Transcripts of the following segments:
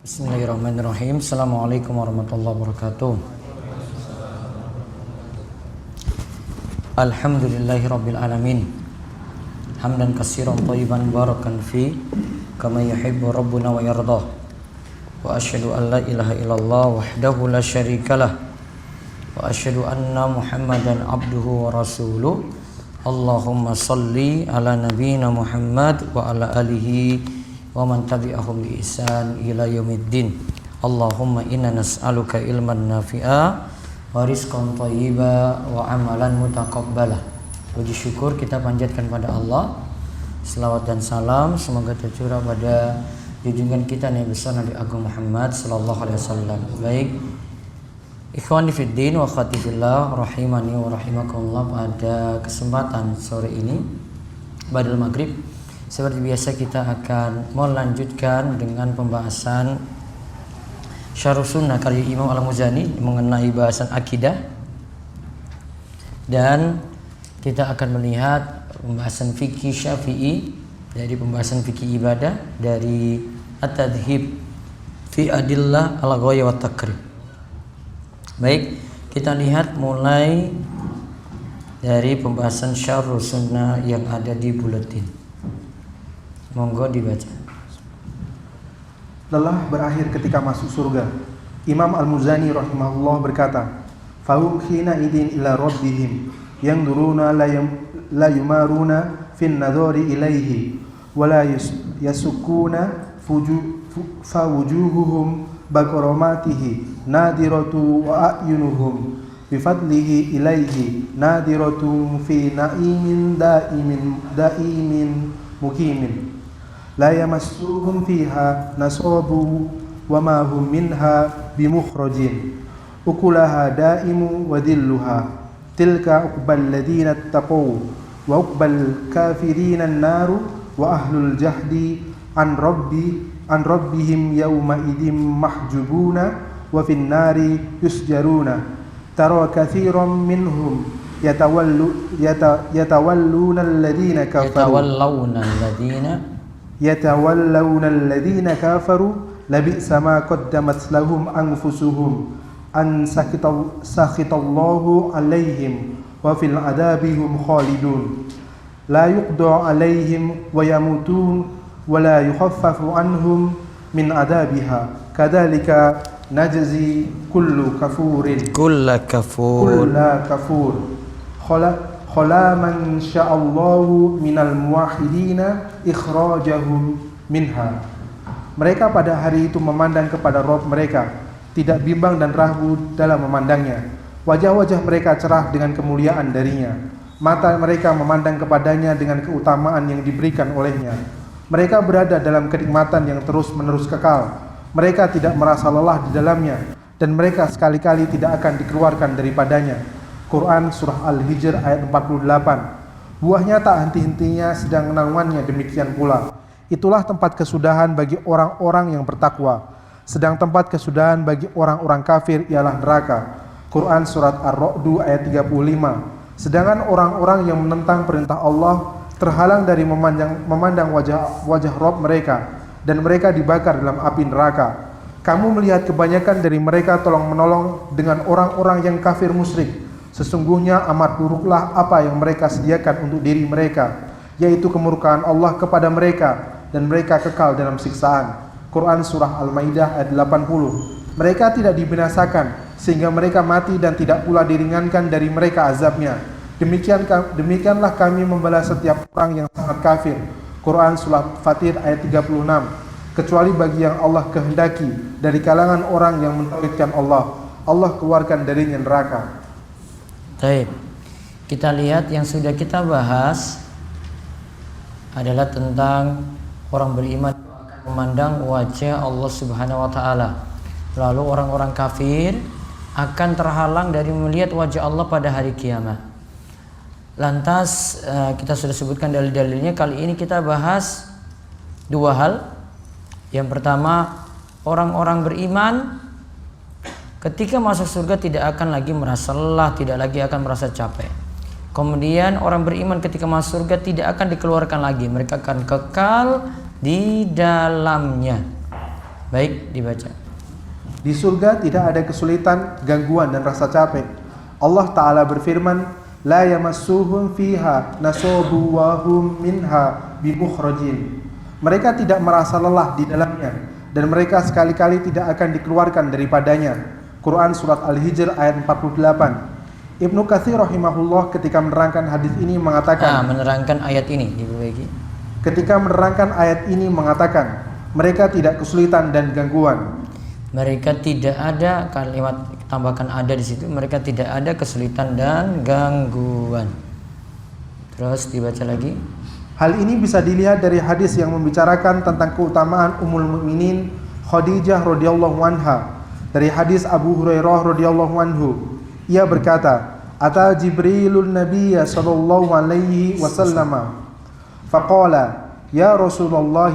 Bismillahirrahmanirrahim. Assalamualaikum warahmatullahi wabarakatuh. Alhamdulillahirabbil alamin. Hamdan katsiran thayyiban barakan fi kama yuhibbu rabbuna wa yardah. Wa asyhadu an la ilaha illallah wahdahu la syarikalah. Wa asyhadu anna Muhammadan abduhu wa rasuluh. Allahumma salli ala nabiyyina Muhammad wa ala alihi wa man tabi'ahum bi ihsan ila yaumiddin. Allahumma inna nas'aluka ilman nafi'a wa rizqan thayyiba wa amalan mutaqabbala. Puji syukur kita panjatkan pada Allah. Selawat dan salam semoga tercurah pada junjungan kita Nabi besar Nabi Agung Muhammad sallallahu alaihi wasallam. Baik, ikhwani fid din wa akhwati fillah rahimani wa rahimakumullah, pada kesempatan sore ini ba'dal maghrib seperti biasa kita akan melanjutkan dengan pembahasan Syarh Sunnah karya Imam Al-Muzani mengenai bahasan akidah, dan kita akan melihat pembahasan fikih Syafi'i dari pembahasan fikih ibadah dari At-Tadhib fi Adillah al-Ghaya wa Takrib. Baik, kita lihat mulai dari pembahasan Syarh Sunnah yang ada di buletin. Monggo dibaca. Lelah berakhir ketika masuk surga. Imam Al-Muzani rahimahullah berkata, "Fahum khina idin ila rabbihim yanzuruna la yumaruna fin nadhari ilaihi wa la yasukuna wujuhuhum bakaramatihi nadiratu wa a'yunuhum bifadlihi ilaihi nadiratu fi na'imin da'imin mukimin la yamassuhum fiha nasabu wa ma hum minha bimukhrajin ukulaha daimu wa dhilluha tilka uqbal ladina taqaw wa uqbal kafirina an-naru wa ahlul jahdi an rabbihim yawma idim mahjubuna wa fin nari yusjaruna tara kathiran minhum yatawalluna alladhina kafaru labi'sa ma qaddamat lahum anfusuhum an sakhitallahu alaihim wa fil adabihum khalidun la yuqda alaihim wa yamutun wa la yukhaffafu anhum min adabiha kadzalika najzi kullu kafur khala man sya'allahu minal muwahhidina ikhrajahum minha. Mereka pada hari itu memandang kepada Rabb mereka, tidak bimbang dan ragu dalam memandangnya. Wajah-wajah mereka cerah dengan kemuliaan darinya. Mata mereka memandang kepadanya dengan keutamaan yang diberikan olehnya. Mereka berada dalam kenikmatan yang terus-menerus kekal. Mereka tidak merasa lelah di dalamnya, dan mereka sekali-kali tidak akan dikeluarkan daripadanya. Quran Surah Al-Hijr ayat 48. Buahnya tak henti-hentinya, sedang naungannya demikian pula. Itulah tempat kesudahan bagi orang-orang yang bertakwa. Sedang tempat kesudahan bagi orang-orang kafir ialah neraka. Quran Surat Ar-Ra'd ayat 35. Sedangkan orang-orang yang menentang perintah Allah terhalang dari memandang wajah Rabb mereka, dan mereka dibakar dalam api neraka. Kamu melihat kebanyakan dari mereka tolong-menolong dengan orang-orang yang kafir musyrik. Sesungguhnya amat buruklah apa yang mereka sediakan untuk diri mereka, yaitu kemurkaan Allah kepada mereka, dan mereka kekal dalam siksaan. Quran Surah Al-Maidah ayat 80. Mereka tidak dibinasakan sehingga mereka mati, dan tidak pula diringankan dari mereka azabnya. Demikianlah kami membalas setiap orang yang sangat kafir. Quran Surah Fatir ayat 36. Kecuali bagi yang Allah kehendaki dari kalangan orang yang mentauhidkan Allah, Allah keluarkan darinya neraka. Baik, kita lihat yang sudah kita bahas adalah tentang orang beriman akan memandang wajah Allah Subhanahu wa taala. Lalu orang-orang kafir akan terhalang dari melihat wajah Allah pada hari kiamat. Lantas kita sudah sebutkan dalil-dalilnya. Kali ini kita bahas dua hal. Yang pertama, orang-orang beriman ketika masuk surga tidak akan lagi merasa lelah, tidak lagi akan merasa capek. Kemudian orang beriman ketika masuk surga tidak akan dikeluarkan lagi, mereka akan kekal di dalamnya. Baik, dibaca. Di surga tidak ada kesulitan, gangguan dan rasa capek. Allah Ta'ala berfirman, la yamassuhum fiha nasobu wa hum minha bimukhrajin. Mereka tidak merasa lelah di dalamnya dan mereka sekali-kali tidak akan dikeluarkan daripadanya. Quran surat Al-Hijr ayat 48. Ibnu Katsir rahimahullah ketika menerangkan hadis ini mengatakan, menerangkan ayat ini diperbaiki. Ketika menerangkan ayat ini mengatakan, mereka tidak kesulitan dan gangguan. Mereka tidak ada, kalimat tambahkan ada di situ, mereka tidak ada kesulitan dan gangguan. Terus dibaca lagi. Hal ini bisa dilihat dari hadis yang membicarakan tentang keutamaan Ummul Mukminin Khadijah radhiyallahu anha. Dari hadis Abu Hurairah radhiyallahu anhu, ia berkata, "Ata Jibrilun Nabiyya sallallahu alaihi wasallam, faqala, ya Rasulullah,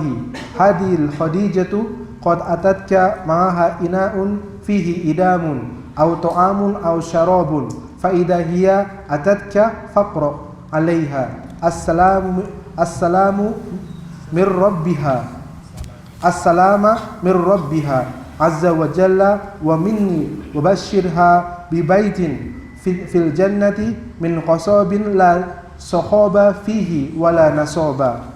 hadil Khadijatu qad atatka ma'aha ina'un fihi idamun aw ta'amun aw syarabun fa idza hiya atatka faqra 'alaiha assalamu min rabbiha azza wa jalla wa minni wa basyirha bi baitin fil jannati min qasabin la sakhaba fihi wala nasaba."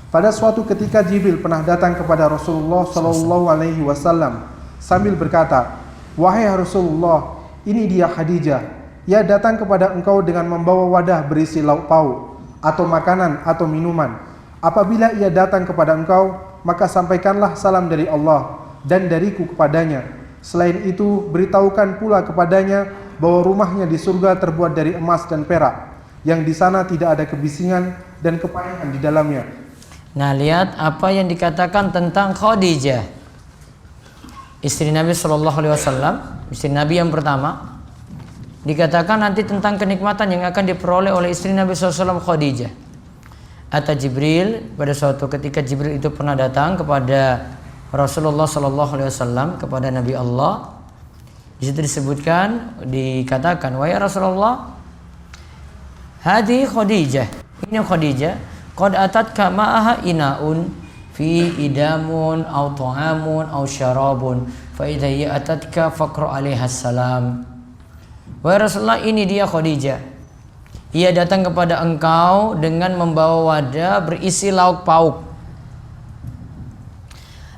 Pada suatu ketika Jibril pernah datang kepada Rasulullah sallallahu alaihi wasallam sambil berkata, "Wahai Rasulullah, ini dia Khadijah. Ia datang kepada engkau dengan membawa wadah berisi lauk pauk atau makanan atau minuman. Apabila ia datang kepada engkau, maka sampaikanlah salam dari Allah dan dariku kepadanya. Selain itu, beritahukan pula kepadanya bahwa rumahnya di surga terbuat dari emas dan perak, yang di sana tidak ada kebisingan dan kepayahan di dalamnya." Nah, lihat apa yang dikatakan tentang Khadijah, istri Nabi Shallallahu Alaihi Wasallam, istri Nabi yang pertama. Dikatakan nanti tentang kenikmatan yang akan diperoleh oleh istri Nabi SAW, Khadijah. Ata Jibril, pada suatu ketika Jibril itu pernah datang kepada Rasulullah Shallallahu Alaihi Wasallam, kepada Nabi Allah. Di situ disebutkan, dikatakan, wahai Rasulullah, hadi Khadijah, ini Khadijah. Qad atatka ma'aha ina'un fi idamun aw ta'amun aw syarabun fa idza hiya atatka faqra 'alaiha salam. Wahai Rasulullah, ini dia Khadijah. Ia datang kepada engkau dengan membawa wadah berisi lauk pauk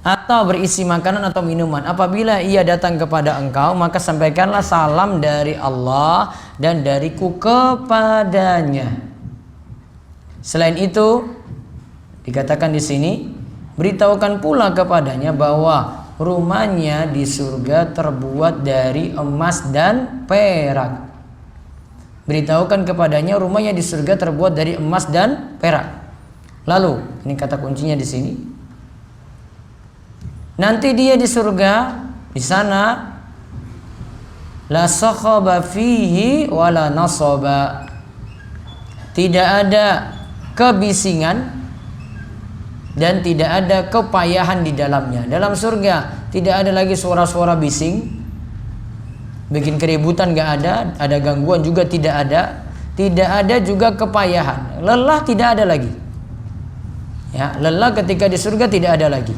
atau berisi makanan atau minuman. Apabila ia datang kepada engkau, maka sampaikanlah salam dari Allah dan dariku kepadanya. Selain itu, dikatakan di sini, beritahukan pula kepadanya bahwa rumahnya di surga terbuat dari emas dan perak. Beritahukan kepadanya rumahnya di surga terbuat dari emas dan perak. Lalu, ini kata kuncinya di sini. Nanti dia di surga, di sana, la sakhaba fihi wala nasaba. Tidak ada kebisingan dan tidak ada kepayahan di dalamnya. Dalam surga tidak ada lagi suara-suara bising, bikin keributan gak ada gangguan juga tidak ada juga kepayahan. Lelah tidak ada lagi. Ya, lelah ketika di surga tidak ada lagi.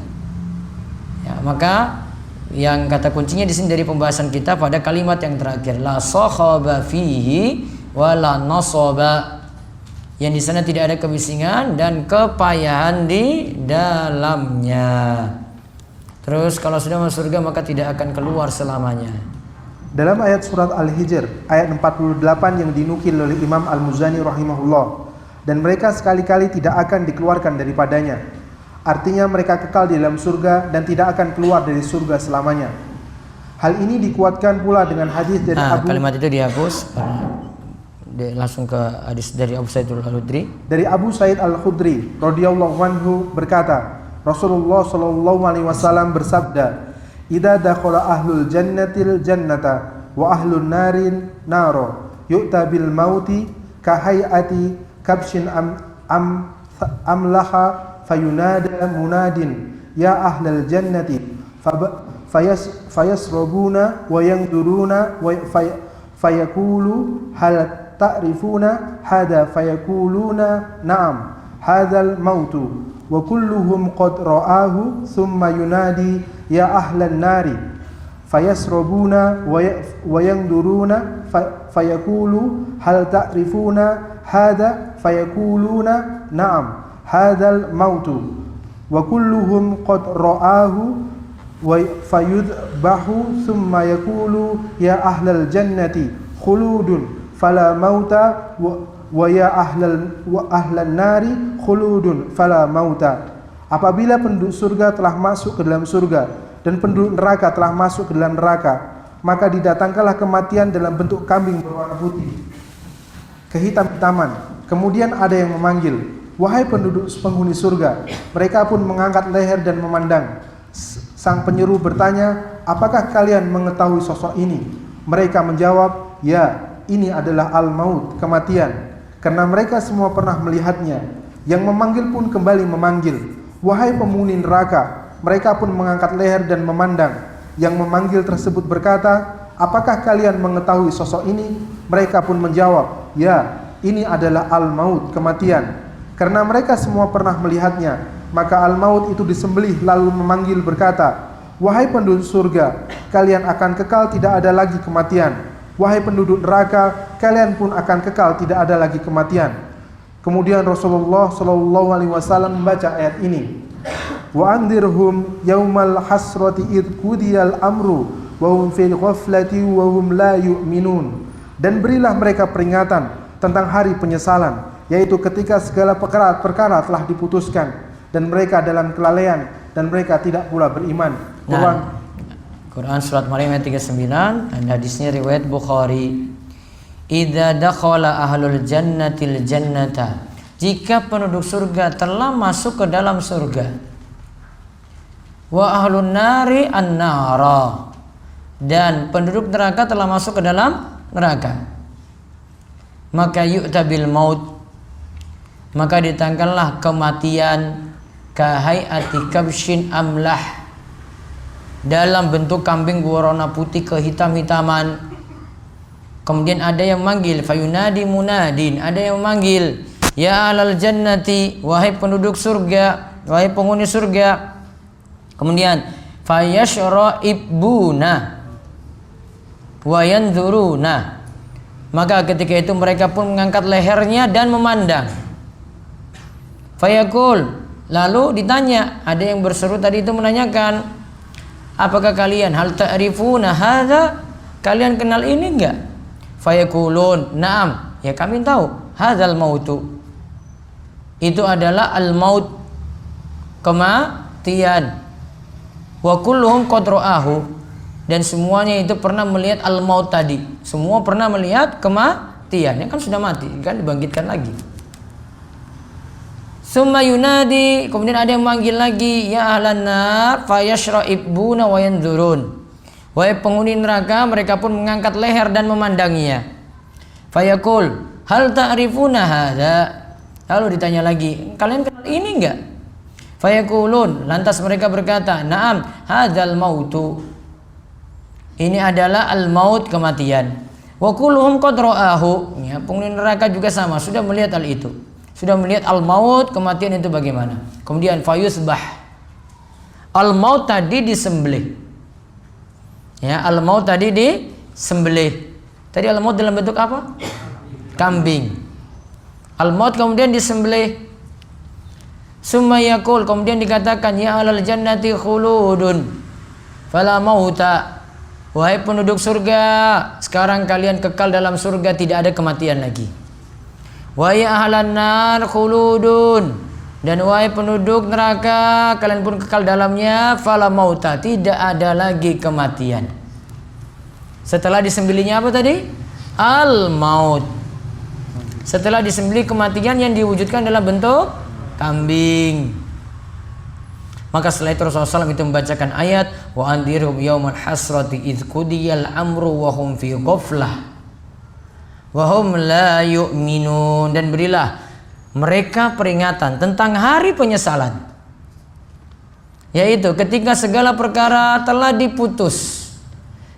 Ya, maka yang kata kuncinya di sini dari pembahasan kita pada kalimat yang terakhir, la sakhaba fihi wala nasaba. Yang di sana tidak ada kebisingan dan kepayahan di dalamnya. Terus kalau sudah masuk surga maka tidak akan keluar selamanya. Dalam ayat surat Al-Hijr ayat 48 yang dinukil oleh Imam Al-Muzani rahimahullah, dan mereka sekali-kali tidak akan dikeluarkan daripadanya. Artinya mereka kekal di dalam surga dan tidak akan keluar dari surga selamanya. Hal ini dikuatkan pula dengan hadis dari kalimat itu dihapus. Langsung ke hadis dari Abu Sa'id Al-Khudri. Dari Abu Sa'id Al-Khudri radhiyallahu anhu berkata, Rasulullah sallallahu alaihi wasallam bersabda, "Idza dakhala ahlul jannatil jannata wa ahlun narin naro, yu'ta bil mauti ka hayati kabshin amlaha fayunada munadin ya ahlal jannati fayasrabuna wa yangduruna wa fayaqulu hal ta'rifuna hada fayaquluna na'am hadzal mautu wa kulluhum qad ra'ahu thumma yunadi ya ahlan nari fayasrabuna wa yanzuruna fayaqulu hal ta'rifuna hadha fayaquluna na'am hadzal mautu wa kulluhum qad ra'ahu wa fayudbahu thumma yaqulu ya ahlal jannati khuludun fala mauta wa ya ahlan nari khuludun fala mauta. Apabila penduduk surga telah masuk ke dalam surga dan penduduk neraka telah masuk ke dalam neraka, maka didatangkanlah kematian dalam bentuk kambing berwarna putih kehitam-hitaman. Kemudian ada yang memanggil, wahai penduduk penghuni surga. Mereka pun mengangkat leher dan memandang. Sang penyeru bertanya, apakah kalian mengetahui sosok ini? Mereka menjawab, ya, ini adalah al-maut, kematian. Karena mereka semua pernah melihatnya. Yang memanggil pun kembali memanggil, wahai penghuni neraka. Mereka pun mengangkat leher dan memandang. Yang memanggil tersebut berkata, apakah kalian mengetahui sosok ini? Mereka pun menjawab, ya, ini adalah al-maut, kematian. Karena mereka semua pernah melihatnya, maka al-maut itu disembelih lalu memanggil berkata, wahai penduduk surga, kalian akan kekal, tidak ada lagi kematian. Wahai penduduk neraka, kalian pun akan kekal, tidak ada lagi kematian. Kemudian Rasulullah SAW membaca ayat ini, wa andirhum yaumal hasrati id qudiyal amru wa hum fil ghaflati wa hum la yu'minun. Dan berilah mereka peringatan tentang hari penyesalan, yaitu ketika segala perkara telah diputuskan dan mereka dalam kelalaian dan mereka tidak pula beriman. Quran surat Maryam ayat 39 dan hadisnya riwayat Bukhari. Idza dakhala ahlul jannatil jannata, jika penduduk surga telah masuk ke dalam surga, wa ahlun nari an-nara, dan penduduk neraka telah masuk ke dalam neraka, maka yu'ta bil maut, maka ditangkanlah kematian kahayati kabshin amlah, dalam bentuk kambing berwarna putih kehitam-hitaman. Kemudian ada yang manggil, fayunadi munadin, ada yang memanggil, ya ahlal jannati, wahai penduduk surga, wahai penghuni surga. Kemudian fayashra'ibuna wa yanzuruna, maka ketika itu mereka pun mengangkat lehernya dan memandang. Fayaqul, lalu ditanya, ada yang berseru tadi itu menanyakan, apakah kalian hal ta'rifuna hadza, kalian kenal ini enggak? Fayaqulun, na'am, ya kami tahu, hadzal mautu, itu adalah al-maut, kematian. Wa kulluhum qad ra'ahu, dan semuanya itu pernah melihat al-maut tadi. Semua pernah melihat kematian, ya kan sudah mati, kan dibangkitkan lagi. Summa yunadi, kemudian ada yang manggil lagi, ya ahlan nar fayashra'ibuna wa yanzurun, wahai penghuni neraka, mereka pun mengangkat leher dan memandanginya. Fayaqul, hal ta'rifuna hadza, lalu ditanya lagi, kalian kenal ini enggak? Fayaqulun, lantas mereka berkata, na'am, hadzal mautu, ini adalah al-maut, kematian. Wa kulluhum qad ra'ahu, ya, penghuni neraka juga sama, sudah melihat hal itu. Sudah melihat al-maut, kematian itu bagaimana. Kemudian fayusbah, al-maut tadi disembelih. Ya, al-maut tadi disembelih. Tadi al-maut dalam bentuk apa? Kambing. Al-maut kemudian disembelih. Summa yaqul, kemudian dikatakan, ya ahlal jannati khuludun fala mauta, wahai penduduk surga, sekarang kalian kekal dalam surga, tidak ada kematian lagi. Wa ya ahlan nar khuludun, dan wahai penduduk neraka, kalian pun kekal dalamnya, fala mauta, tidak ada lagi kematian. Setelah disembelihnya apa tadi? Al-maut. Setelah disembelih kematian yang diwujudkan dalam bentuk kambing. Maka setelah itu Rasulullah SAW itu membacakan ayat, wa andirhum yaumal hasrati idz qudiyal amru wa hum fi ghaflah wa hum la yu'minun, dan berilah mereka peringatan tentang hari penyesalan, yaitu ketika segala perkara telah diputus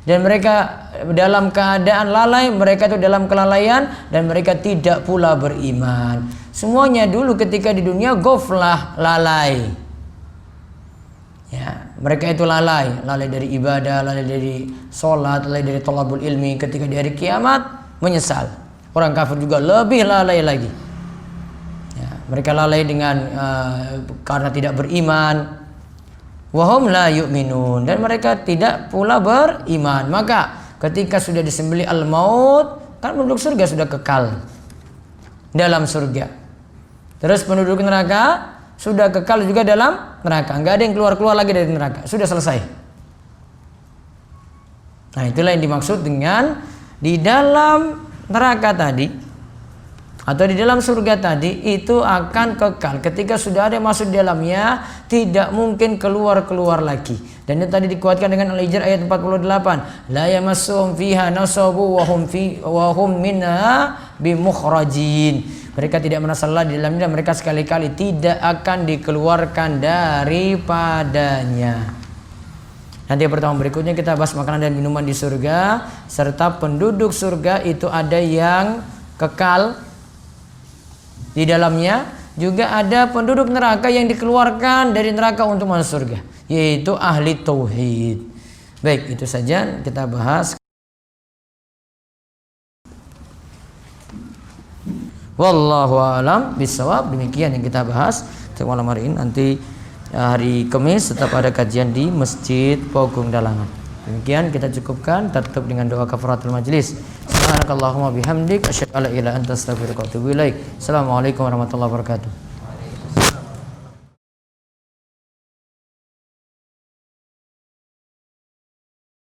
dan mereka dalam keadaan lalai, mereka itu dalam kelalaian dan mereka tidak pula beriman. semuanya dulu ketika di dunia ghaflah, lalai. Ya, mereka itu lalai dari ibadah, lalai dari sholat, lalai dari thalabul ilmi. Ketika di hari kiamat menyesal. Orang kafir juga lebih lalai lagi. Ya, mereka lalai dengan karena tidak beriman. Wahum la yu'minun, dan mereka tidak pula beriman. Maka ketika sudah disembelih al-maut, kan penduduk surga sudah kekal dalam surga. Terus penduduk neraka sudah kekal juga dalam neraka. Enggak ada yang keluar lagi dari neraka. Sudah selesai. Nah, itulah yang dimaksud dengan di dalam neraka tadi atau di dalam surga tadi itu akan kekal. Ketika sudah ada yang masuk di dalamnya, tidak mungkin keluar lagi. Dan itu tadi dikuatkan dengan Al-Hijr ayat 48. La yamassuhum fiha nasabu wa hum minha bimukhrajin. Mereka tidak merasa lelah di dalamnya, mereka sekali-kali tidak akan dikeluarkan daripadanya. Nanti pertemuan berikutnya kita bahas makanan dan minuman di surga, serta penduduk surga itu ada yang kekal di dalamnya, juga ada penduduk neraka yang dikeluarkan dari neraka untuk masuk surga, yaitu ahli tauhid. Baik, itu saja kita bahas. Wallahu a'lam bishawab. Demikian yang kita bahas untuk malam hari ini. Nanti hari Kamis tetap ada kajian di Masjid Pogung Dalangan. Demikian kita cukupkan, tutup dengan doa kafaratul majlis. Subhanakallahumma bihamdik asyhadu an la ilaha illa anta astaghfiruka wa atubu ilaik. Assalamualaikum warahmatullahi wabarakatuh.